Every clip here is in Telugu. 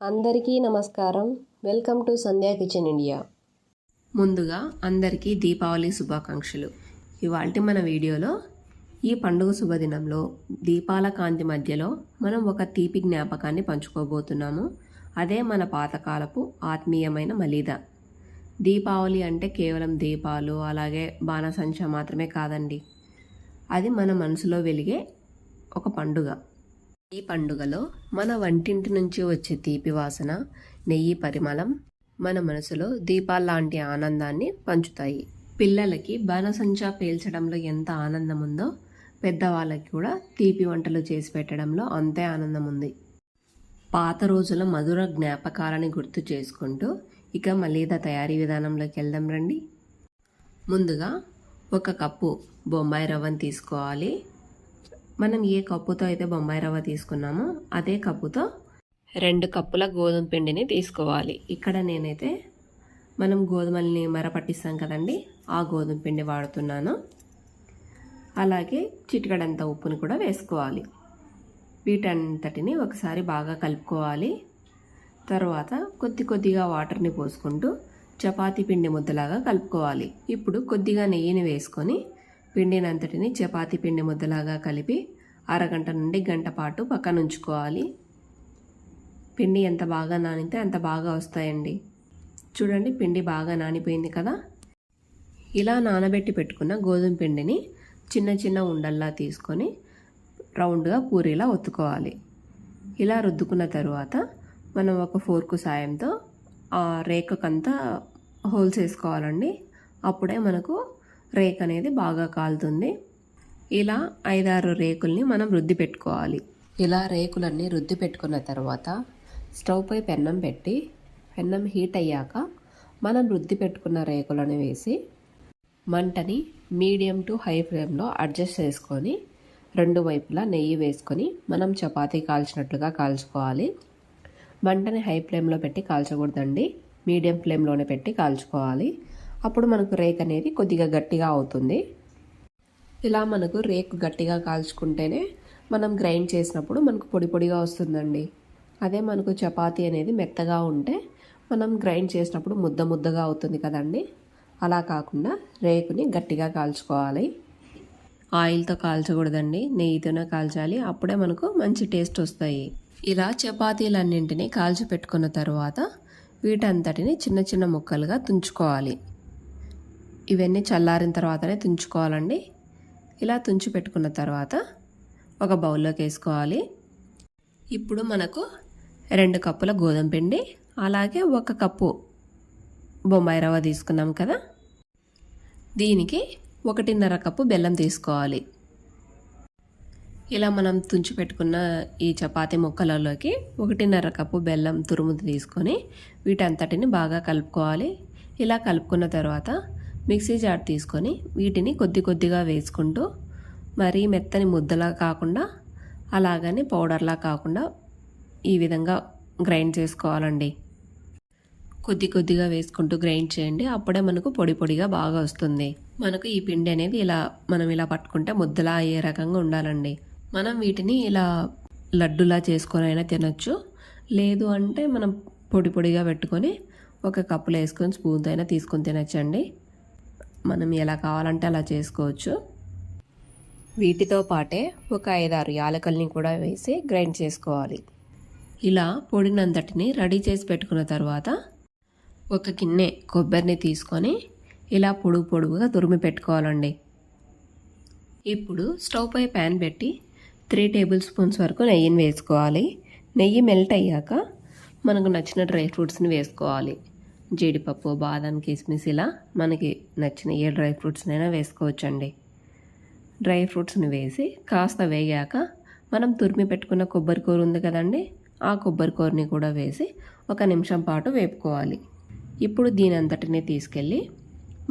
అందరికీ నమస్కారం. Welcome to Sandhya kitchen India. ముందుగా అందరికీ దీపావళి శుభాకాంక్షలు. ఇవాల్టి మన వీడియోలో ఈ పండుగ శుభదినంలో దీపాల కాంతి మధ్యలో మనం ఒక తీపి జ్ఞాపకాన్ని పంచుకోబోతున్నాము. అదే మన పాతకాలపు ఆత్మీయమైన మలీద. దీపావళి అంటే కేవలం దీపాలు అలాగే బాణసంచ మాత్రమే కాదండి. అది మన మనసులో వెలిగే ఒక పండుగ. ఈ పండుగలో మన వంటింటి నుంచి వచ్చే తీపి వాసన, నెయ్యి పరిమళం మన మనసులో దీపాల్లాంటి ఆనందాన్ని పంచుతాయి. పిల్లలకి బాణసంచా పేల్చడంలో ఎంత ఆనందం ఉందో పెద్దవాళ్ళకి కూడా తీపి వంటలు చేసి పెట్టడంలో అంతే ఆనందం ఉంది. పాత రోజుల మధుర జ్ఞాపకాలని గుర్తు చేసుకుంటూ ఇక మలీదా తయారీ విధానంలోకి వెళ్దాం రండి. ముందుగా 1 కప్పు బొంబాయి రవ్వను తీసుకోవాలి. మనం ఏ కప్పుతో అయితే బొంబాయి రవ్వ తీసుకున్నామో అదే కప్పుతో 2 కప్పుల గోధుమ పిండిని తీసుకోవాలి. ఇక్కడ నేనైతే మనం గోధుమల్ని మరపట్టిస్తాం కదండి, ఆ గోధుమ పిండి వాడుతున్నాను. అలాగే చిటికడంత ఉప్పుని కూడా వేసుకోవాలి. వీటంతటిని ఒకసారి బాగా కలుపుకోవాలి. తర్వాత కొద్దిగా వాటర్ని పోసుకుంటూ చపాతీ పిండి ముద్దలాగా కలుపుకోవాలి. ఇప్పుడు కొద్దిగా నెయ్యిని వేసుకొని పిండినంతటిని చపాతీ పిండి ముద్దలాగా కలిపి అరగంట నుండి గంట పాటు పక్కన ఉంచుకోవాలి. పిండి ఎంత బాగా నానితే అంత బాగా వస్తాయండి. చూడండి, పిండి బాగా నానిపోయింది కదా. ఇలా నానబెట్టి పెట్టుకున్న గోధుమ పిండిని చిన్న ఉండల్లా తీసుకొని రౌండ్గా పూరీలా ఒత్తుకోవాలి. ఇలా రుద్దుకున్న తరువాత మనం ఒక ఫోర్కు సాయంతో ఆ రేకకంతా హోల్స్ వేసుకోవాలండి. అప్పుడే మనకు రేక్ అనేది బాగా కాలుతుంది. ఇలా 5-6 రేకుల్ని మనం రుద్ది పెట్టుకోవాలి. ఇలా రేకులన్నీ రుద్ది పెట్టుకున్న తర్వాత స్టవ్ పై పెన్నం పెట్టి పెన్నం హీట్ అయ్యాక మనం రుద్ది పెట్టుకున్న రేకులను వేసి మంటని మీడియం టు హై ఫ్లేమ్లో అడ్జస్ట్ చేసుకొని 2 వైపులా నెయ్యి వేసుకొని మనం చపాతీ కాల్చినట్లుగా కాల్చుకోవాలి. మంటని హై ఫ్లేమ్లో పెట్టి కాల్చకూడదండి, మీడియం ఫ్లేమ్లోనే పెట్టి కాల్చుకోవాలి. అప్పుడు మనకు రేక్ అనేది కొద్దిగా గట్టిగా అవుతుంది. ఇలా మనకు రేక్ గట్టిగా కాల్చుకుంటేనే మనం గ్రైండ్ చేసినప్పుడు మనకు పొడిగా వస్తుందండి. అదే మనకు చపాతీ అనేది మెత్తగా ఉంటే మనం గ్రైండ్ చేసినప్పుడు ముద్దగా అవుతుంది కదండి. అలా కాకుండా రేకుని గట్టిగా కాల్చుకోవాలి. ఆయిల్తో కాల్చకూడదండి, నెయ్యితోనే కాల్చాలి. అప్పుడే మనకు మంచి టేస్ట్ వస్తాయి. ఇలా చపాతీలన్నింటినీ కాల్చి పెట్టుకున్న తర్వాత వీటంతటిని చిన్న ముక్కలుగా తుంచుకోవాలి. ఇవన్నీ చల్లారిన తర్వాతనే తుంచుకోవాలండి. ఇలా తుంచి పెట్టుకున్న తర్వాత ఒక బౌల్లోకి వేసుకోవాలి. ఇప్పుడు మనకు 2 కప్పుల గోధుమ పిండి అలాగే 1 కప్పు బొంబాయి రవ్వ తీసుకున్నాం కదా, దీనికి 1.5 కప్పు బెల్లం తీసుకోవాలి. ఇలా మనం తుంచి పెట్టుకున్న ఈ చపాతీ ముక్కలలోకి 1.5 కప్పు బెల్లం తురుము తీసుకొని వీటంతటిని బాగా కలుపుకోవాలి. ఇలా కలుపుకున్న తర్వాత మిక్సీ జార్ తీసుకొని వీటిని కొద్దిగా వేసుకుంటూ మరీ మెత్తని ముద్దలా కాకుండా అలాగని పౌడర్లా కాకుండా ఈ విధంగా గ్రైండ్ చేసుకోవాలండి. కొద్దిగా వేసుకుంటూ గ్రైండ్ చేయండి. అప్పుడే మనకు పొడిగా బాగా వస్తుంది. మనకు ఈ పిండి అనేది మనం ఇలా పట్టుకుంటే ముద్దలా అయ్యే రకంగా ఉండాలండి. మనం వీటిని ఇలా లడ్డులా చేసుకొని అయినా తినచ్చు, లేదు అంటే మనం పొడిగా పెట్టుకొని 1 కప్పులో వేసుకొని స్పూన్తో అయినా తీసుకొని తినచ్చండి. మనం ఎలా కావాలంటే అలా చేసుకోవచ్చు. వీటితో పాటే ఒక 5-6 యాలకుల్ని కూడా వేసి గ్రైండ్ చేసుకోవాలి. ఇలా పొడినంతటిని రెడీ చేసి పెట్టుకున్న తర్వాత ఒక గిన్నె కొబ్బరిని తీసుకొని ఇలా పొడుగుగా తురిమి పెట్టుకోవాలండి. ఇప్పుడు స్టవ్ పై ప్యాన్ పెట్టి 3 టేబుల్ స్పూన్స్ వరకు నెయ్యిని వేసుకోవాలి. నెయ్యి మెల్ట్ అయ్యాక మనకు నచ్చిన డ్రై ఫ్రూట్స్ని వేసుకోవాలి. జీడిపప్పు, బాదం, కిస్మిస్ ఇలా మనకి నచ్చిన ఏ డ్రై ఫ్రూట్స్నైనా వేసుకోవచ్చండి. డ్రై ఫ్రూట్స్ని వేసి కాస్త వేగాక మనం తురిమి పెట్టుకున్న కొబ్బరి కూర ఉంది కదండి, ఆ కొబ్బరి కూరని కూడా వేసి 1 నిమిషం పాటు వేపుకోవాలి. ఇప్పుడు దీనంతటిని తీసుకెళ్ళి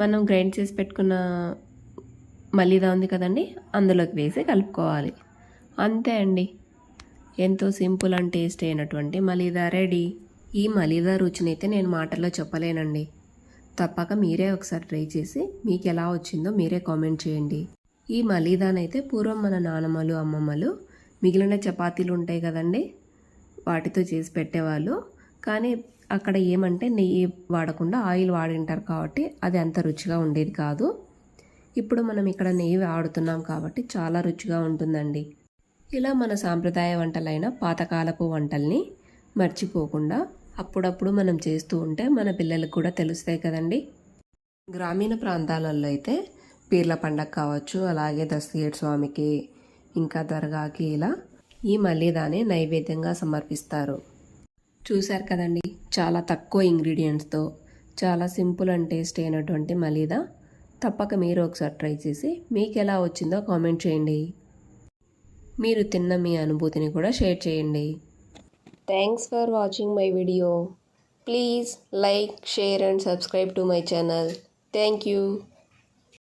మనం గ్రైండ్ చేసి పెట్టుకున్న మలీదా ఉంది కదండి, అందులోకి వేసి కలుపుకోవాలి. అంతే అండి, ఎంతో సింపుల్ అండ్ టేస్ట్ అయినటువంటి మలీదా రెడీ. ఈ మలీదా రుచినైతే నేను మాటల్లో చెప్పలేనండి. తప్పక మీరే ఒకసారి ట్రై చేసి మీకు ఎలా వచ్చిందో మీరే కామెంట్ చేయండి. ఈ మలీదానైతే పూర్వం మన నానమ్మలు, అమ్మమ్మలు మిగిలిన చపాతీలు ఉంటాయి కదండి, వాటితో చేసి పెట్టేవాళ్ళు. కానీ అక్కడ ఏమంటే నెయ్యి వాడకుండా ఆయిల్ వాడింటారు కాబట్టి అది అంత రుచిగా ఉండేది కాదు. ఇప్పుడు మనం ఇక్కడ నెయ్యి వాడుతున్నాం కాబట్టి చాలా రుచిగా ఉంటుందండి. ఇలా మన సాంప్రదాయ వంటలైన పాతకాలపు వంటల్ని మర్చిపోకుండా అప్పుడప్పుడు మనం చేస్తూ ఉంటే మన పిల్లలకు కూడా తెలుస్తాయి కదండి. గ్రామీణ ప్రాంతాలలో అయితే పీర్ల పండగ కావచ్చు, అలాగే దస్తగిరి స్వామికి, ఇంకా దర్గాకి ఇలా ఈ మలీదాని నైవేద్యంగా సమర్పిస్తారు. చూశారు కదండి, చాలా తక్కువ ఇంగ్రీడియంట్స్తో చాలా సింపుల్ అండ్ టేస్టీ అయినటువంటి మలీదా. తప్పక మీరు ఒకసారి ట్రై చేసి మీకు ఎలా వచ్చిందో కామెంట్ చేయండి. మీరు తిన్న మీ అనుభూతిని కూడా షేర్ చేయండి. Thanks for watching my video. Please like, share and subscribe to my channel. Thank you.